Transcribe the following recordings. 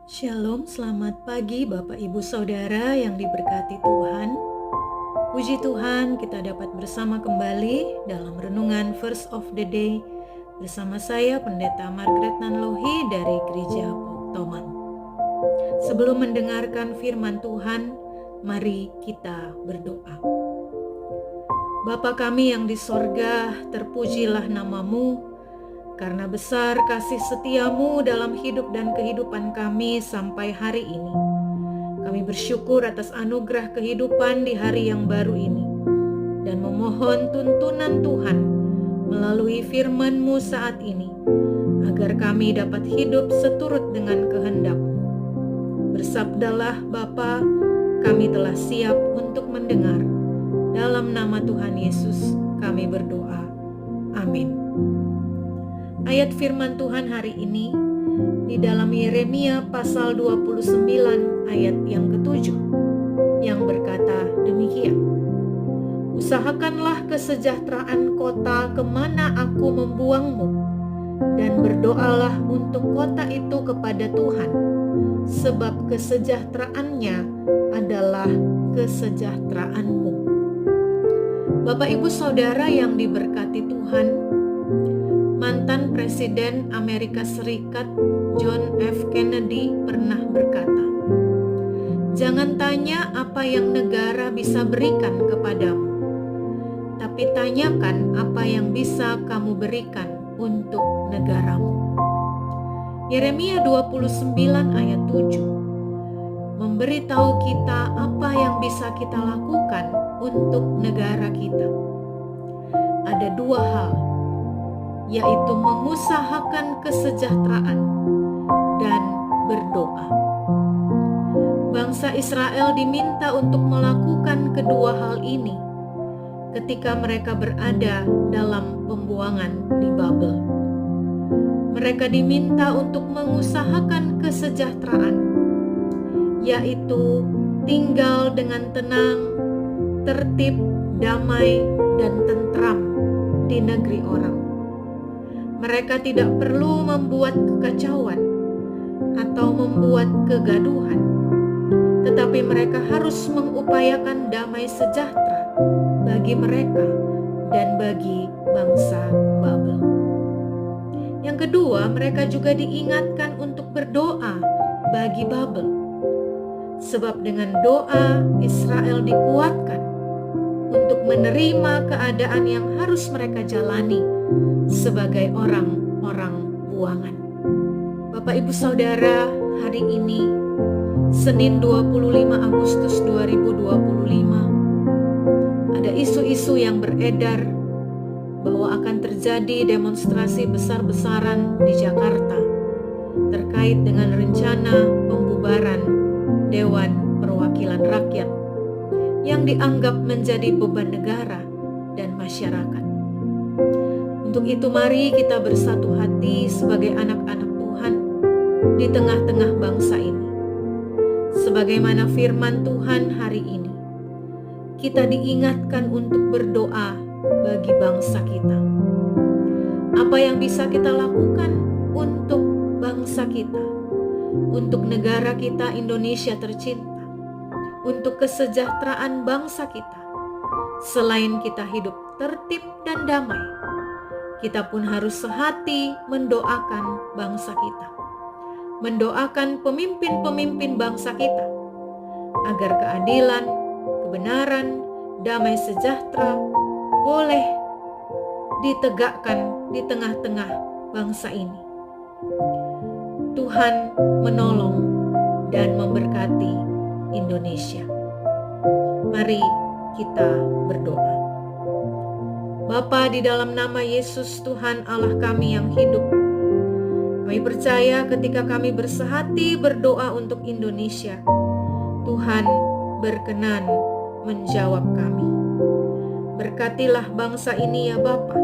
Shalom, selamat pagi Bapak Ibu Saudara yang diberkati Tuhan. Puji Tuhan, kita dapat bersama kembali dalam renungan Verse of the Day bersama saya Pendeta Margaret Nanlohi dari Gereja Poktoman. Sebelum mendengarkan firman Tuhan, mari kita berdoa. Bapa kami yang di sorga, terpujilah namamu, karena besar kasih setiamu dalam hidup dan kehidupan kami sampai hari ini. Kami bersyukur atas anugerah kehidupan di hari yang baru ini, dan memohon tuntunan Tuhan melalui firman-Mu saat ini, agar kami dapat hidup seturut dengan kehendak-Mu. Bersabdalah Bapa, kami telah siap untuk mendengar. Dalam nama Tuhan Yesus kami berdoa. Amin. Ayat firman Tuhan hari ini di dalam Yeremia pasal 29 ayat yang ke-7 yang berkata demikian. Usahakanlah kesejahteraan kota kemana aku membuangmu, dan berdoalah untuk kota itu kepada Tuhan, sebab kesejahteraannya adalah kesejahteraanmu. Bapak Ibu Saudara yang diberkati Tuhan, mantan Presiden Amerika Serikat John F. Kennedy pernah berkata, "Jangan tanya apa yang negara bisa berikan kepadamu, tapi tanyakan apa yang bisa kamu berikan untuk negaramu." Yeremia 29 ayat 7 memberitahu kita apa yang bisa kita lakukan untuk negara kita. Ada dua hal, yaitu mengusahakan kesejahteraan dan berdoa. Bangsa Israel diminta untuk melakukan kedua hal ini ketika mereka berada dalam pembuangan di Babel. Mereka diminta untuk mengusahakan kesejahteraan, yaitu tinggal dengan tenang, tertib, damai, dan tentram di negeri orang. Mereka tidak perlu membuat kekacauan atau membuat kegaduhan, tetapi mereka harus mengupayakan damai sejahtera bagi mereka dan bagi bangsa Babel. Yang kedua, mereka juga diingatkan untuk berdoa bagi Babel, sebab dengan doa Israel dikuatkan untuk menerima keadaan yang harus mereka jalani sebagai orang-orang buangan. Bapak Ibu Saudara, hari ini Senin 25 Agustus 2025 ada isu-isu yang beredar bahwa akan terjadi demonstrasi besar-besaran di Jakarta terkait dengan rencana pembubaran Dewan Perwakilan Rakyat yang dianggap menjadi beban negara dan masyarakat. Untuk itu mari kita bersatu hati sebagai anak-anak Tuhan di tengah-tengah bangsa ini. Sebagaimana firman Tuhan hari ini, kita diingatkan untuk berdoa bagi bangsa kita. Apa yang bisa kita lakukan untuk bangsa kita, untuk negara kita Indonesia tercinta, untuk kesejahteraan bangsa kita? Selain kita hidup tertib dan damai, kita pun harus sehati mendoakan bangsa kita, mendoakan pemimpin-pemimpin bangsa kita, agar keadilan, kebenaran, damai sejahtera boleh ditegakkan di tengah-tengah bangsa ini. Tuhan menolong dan memberkati Indonesia. Mari kita berdoa. Bapa, di dalam nama Yesus Tuhan Allah kami yang hidup, kami percaya ketika kami bersehati berdoa untuk Indonesia, Tuhan berkenan menjawab kami. Berkatilah bangsa ini ya Bapa.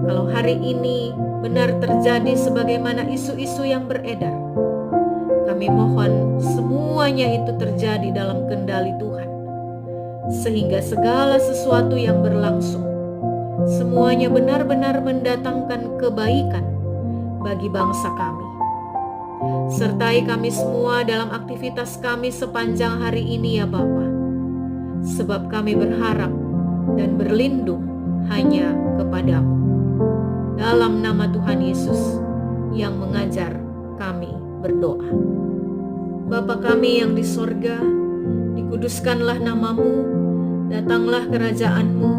Kalau hari ini benar terjadi sebagaimana isu-isu yang beredar, kami mohon semuanya itu terjadi dalam kendali Tuhan, sehingga segala sesuatu yang berlangsung, semuanya benar-benar mendatangkan kebaikan bagi bangsa kami. Sertai kami semua dalam aktivitas kami sepanjang hari ini ya Bapa. Sebab kami berharap dan berlindung hanya kepadamu. Dalam nama Tuhan Yesus yang mengajar kami berdoa. Bapa kami yang di sorga, dikuduskanlah namamu, datanglah kerajaanmu,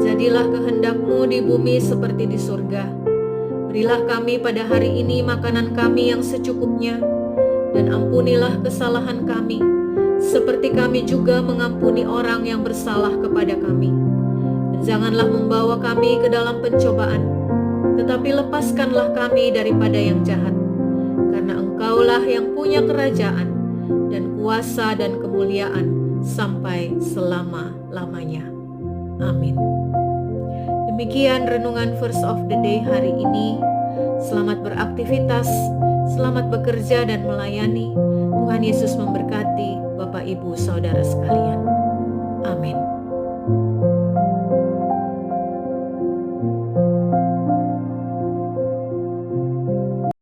jadilah kehendakmu di bumi seperti di sorga. Berilah kami pada hari ini makanan kami yang secukupnya, dan ampunilah kesalahan kami, seperti kami juga mengampuni orang yang bersalah kepada kami. Dan janganlah membawa kami ke dalam pencobaan, tetapi lepaskanlah kami daripada yang jahat. Karena Engkaulah yang punya kerajaan dan kuasa dan kemuliaan sampai selama-lamanya. Amin. Demikian renungan Verse of the Day hari ini. Selamat beraktivitas, selamat bekerja dan melayani. Tuhan Yesus memberkati Bapak, Ibu, Saudara sekalian. Amin.